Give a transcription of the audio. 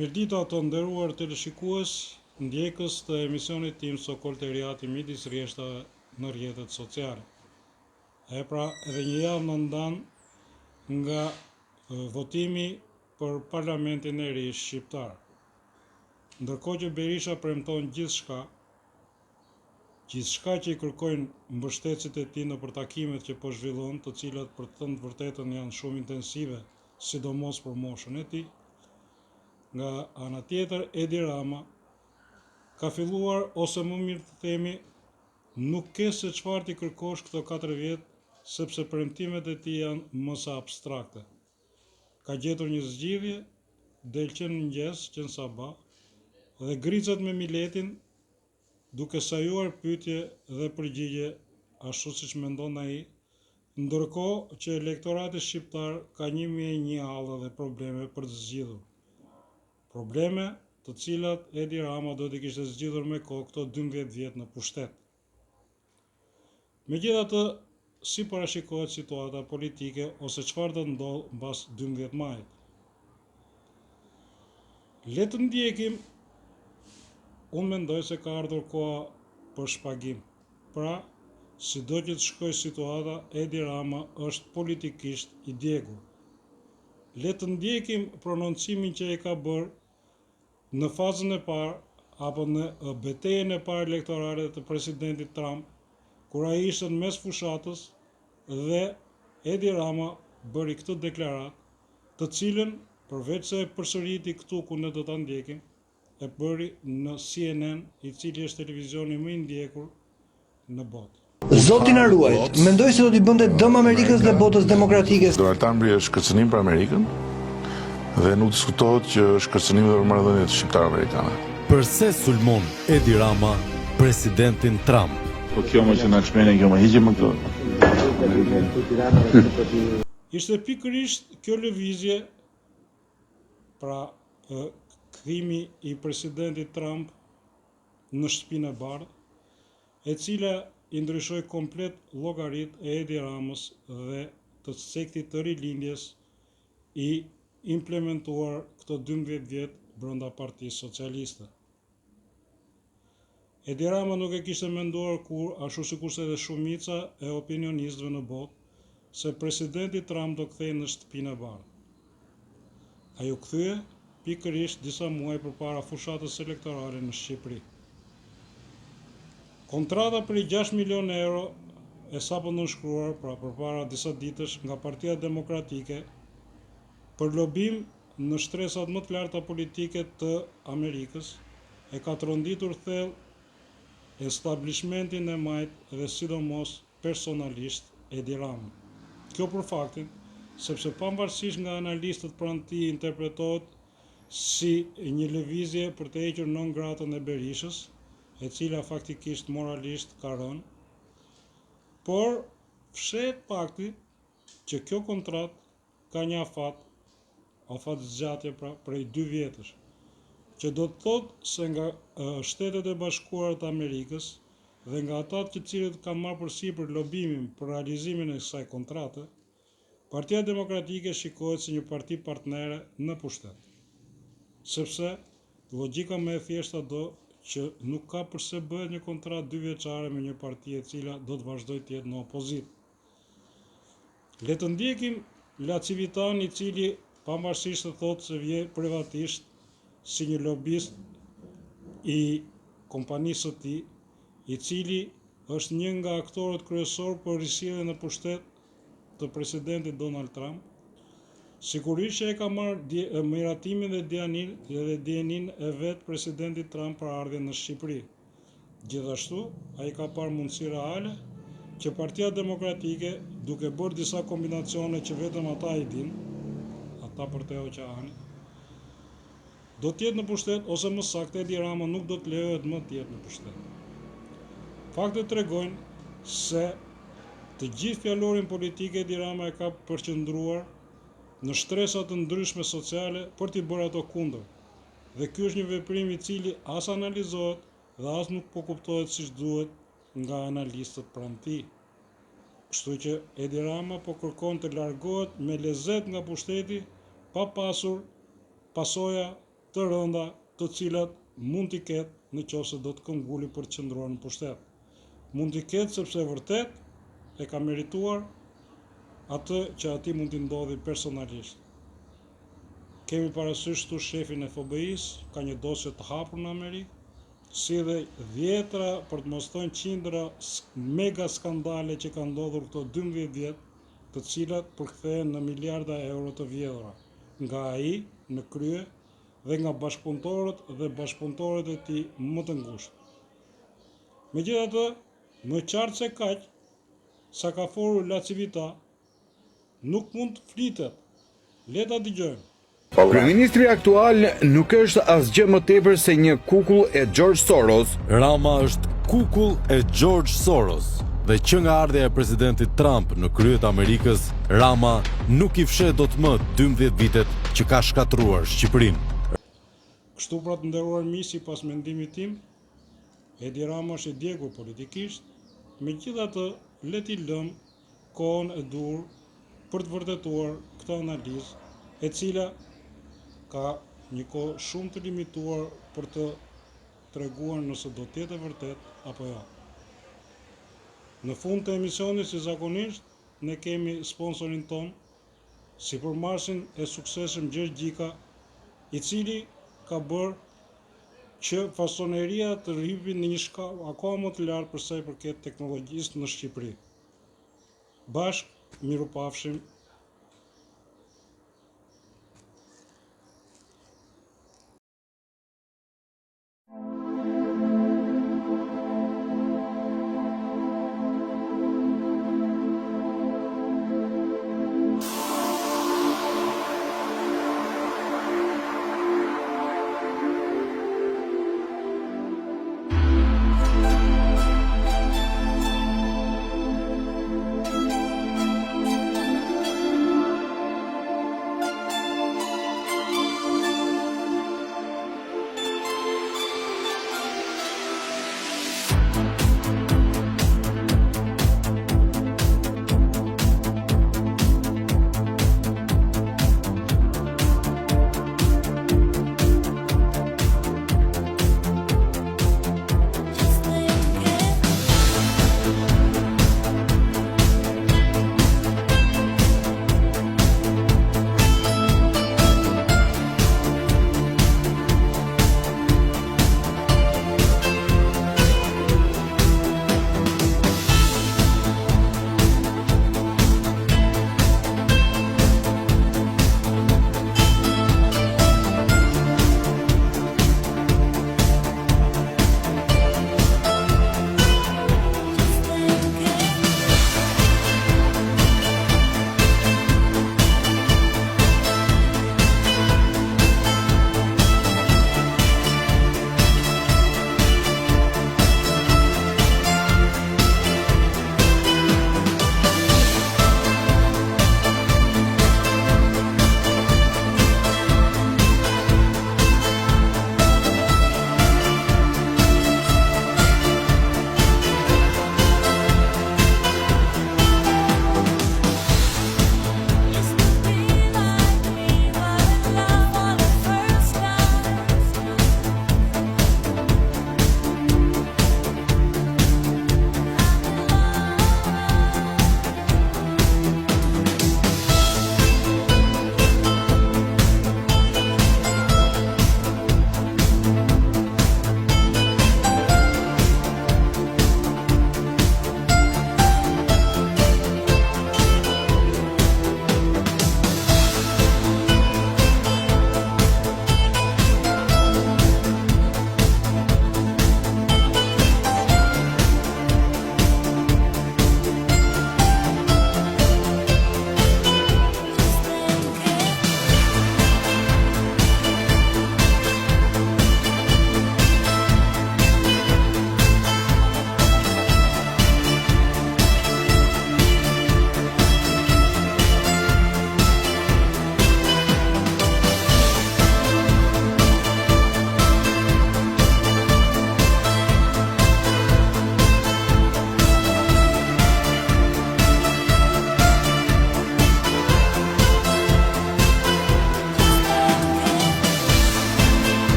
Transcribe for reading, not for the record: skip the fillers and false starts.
Mirëdita të nderuar teleshikues, ndjekës të emisionit tim Sokol Teriati midis rjeshtave në rrjetet sociale. Pra edhe një javë në ndan nga votimi për parlamentin e ri shqiptar. Ndërkohë që Berisha premton gjithçka që i kërkojnë mbështetësit e tij nëpër takimet që po zhvillojnë, të cilat për të thënë të vërtetën janë shumë intensive, sidomos për moshën e tij. Nga ana tjetër, Edi Rama ka filluar, ose më mirë të themi, nuk ke se çfarë t'i kërkosh këto 4 vjet, sepse premtimet e tij janë më sa abstrakte. Ka gjetur një zgjidhje, del që në mëngjes, që në sabah, dhe gricat me miletin, duke sajuar pyetje dhe përgjigje ashtu siç mendon ai, ndërkohë që elektorati shqiptar ka 1001 hallë dhe probleme për të zgjidhur. Probleme të cilat Edi Rama do t'i kishte zgjidhur me kohë këto 12 vjet në pushtet. Megjithatë, si parashikohet situata politike ose çfarë do ndodh mbas 12 majit. Le të ndjekim, unë mendoj se ka ardhur koha për shpagim. Pra, sido që të shkojë situata, Edi Rama është politikisht i djegur. Le të ndjekim prononcimin që e ka bërë në fazën e parë apo në betejën e parë elektorale të presidentit Trump, kur ai ishte në mes fushatës dhe Edi Rama bëri këtë deklaratë, të cilën përveç se e përsëriti këtu ku ne do ta ndjekim, e bëri në CNN, i cili është televizioni më i ndjekur në botë. Zoti na ruajt, mendoj se do t'i bënte dëm Amerikës dhe botës demokratike. Donald Trump është kërcënim për Amerikën dhe nuk diskutohet që është kërcënim dhe për marrëdhëniet shqiptar-amerikane. Përse sulmon Edi Rama presidentin Trump? Po kjo më që na çmene, kjo më hiqe më këto. Ishte pikërisht kjo lëvizje, pra kthimi i presidentit Trump në shtëpinë e bardhë, e cila i ndryshoi komplet llogaritë e Edi Ramës dhe të sektit të rilindjes i implementuar këto 12 vjet brenda Partisë Socialiste. Edi Rama nuk e kishte menduar kur, ashtu sikurse edhe shumica e opinionistëve në botë, se presidenti Trump do kthehej në shtëpinë e bardhë. Ai u kthye pikërisht disa muaj përpara fushatës elektorale në Shqipëri. Kontrata për 6 milion euro e sapo nënshkruar, pra përpara disa ditësh, nga Partia Demokratike për lobim në shtresat më të larta politike të Amerikës, e ka tronditur thellë establishmentin e majt dhe sidomos personalisht Edi Rama. Kjo për faktin, sepse pavarësisht nga analistët pranë tij interpretohet si një lëvizje për të hequr non gratën e Berishës, e cila faktikisht moralisht ka rënë, por fshehet fakti që kjo kontratë ka një afat zgjatje pra prej 2 vjetësh, që do të thotë se nga Shtetet e Bashkuara të Amerikës dhe nga ata të cilët kanë marrë përsipër lobimin për realizimin e kësaj kontrate, Partia Demokratike shikohet si një parti partnere në pushtet. Sepse logjika më e thjeshta do që nuk ka përse bëhet një kontratë 2 vjeçare me një parti e cila do të vazhdojë të jetë në opozitë. Le të ndjekim Lacivitan, i cili pavarësisht të thotë se vjen privatisht si një lobist i kompanisë së tij, i cili është një nga aktorët kryesor për risjelljen në pushtet të presidentit Donald Trump, sigurisht që e ka marrë miratimin dhe dijenin e vet presidentit Trump për ardhjen në Shqipëri. Gjithashtu, ai ka parë mundësi reale që Partia Demokratike, duke bërë disa kombinacione që vetëm ata i dinë, ata për te oqeani, do të jetë në pushtet, ose më saktë Edi Rama nuk do të lejohet më të jetë në pushtet. Faktet tregojnë se të gjithë fjalorin politik Edi Rama e ka përqendruar në shtresa të ndryshme sociale për t'i bërë ato kundër. Dhe ky është një veprim i cili as analizohet dhe as nuk po kuptohet siç duhet nga analistët pranë tij. Kështu që Edi Rama po kërkon të largohet me lezet nga pushteti pa pasur pasoja të rënda të cilat mund t'i ketë në qoftë se do të këmbguli për të qëndruar në pushtet. Mund t'i ketë sepse vërtet e ka merituar atë që atij mund t'i ndodhi personalisht. Kemi parasysh këtu shefin e FBI-s, ka një dosje të hapur në Amerikë, si dhe dhjetra, për të mos thënë qindra mega skandale që kanë ndodhur këto 12 vjet, të cilat përkthehen në miliarda euro të vjedhura nga ai në krye dhe nga bashkëpunëtorët dhe bashkëpunëtorët e tij më të ngushtë. Megjithatë, më qartë se kaq, sa ka folur La Civita, nuk mund të flitet. Le ta dëgjojmë. Kryeministri aktual nuk është asgjë më tepër se një kukull e George Soros. Rama është kukull e George Soros dhe që nga ardhja e presidentit Trump në krye të Amerikës, Rama nuk i fshet dot më 12 vitet që ka shkatruar Shqipërinë. Kështu pra të nderuar miq, sipas mendimit tim, Edi Rama është i djegur politikisht, megjithatë le t'i lëm kohën e dur për të vërtetuar këtë analizë, e cila ka një kohë shumë të limituar për të treguar nëse do të jetë e vërtet apo jo. Në fund të emisionit, si zakonisht, ne kemi sponsorin ton, sipërmarrësin e suksesshëm Gjergj Gjika, i cili ka bërë që fasoneria të rripi në një shkallë akoma më të lartë për sa i përket teknologjisë në Shqipëri. Bashkë, mirupafshim.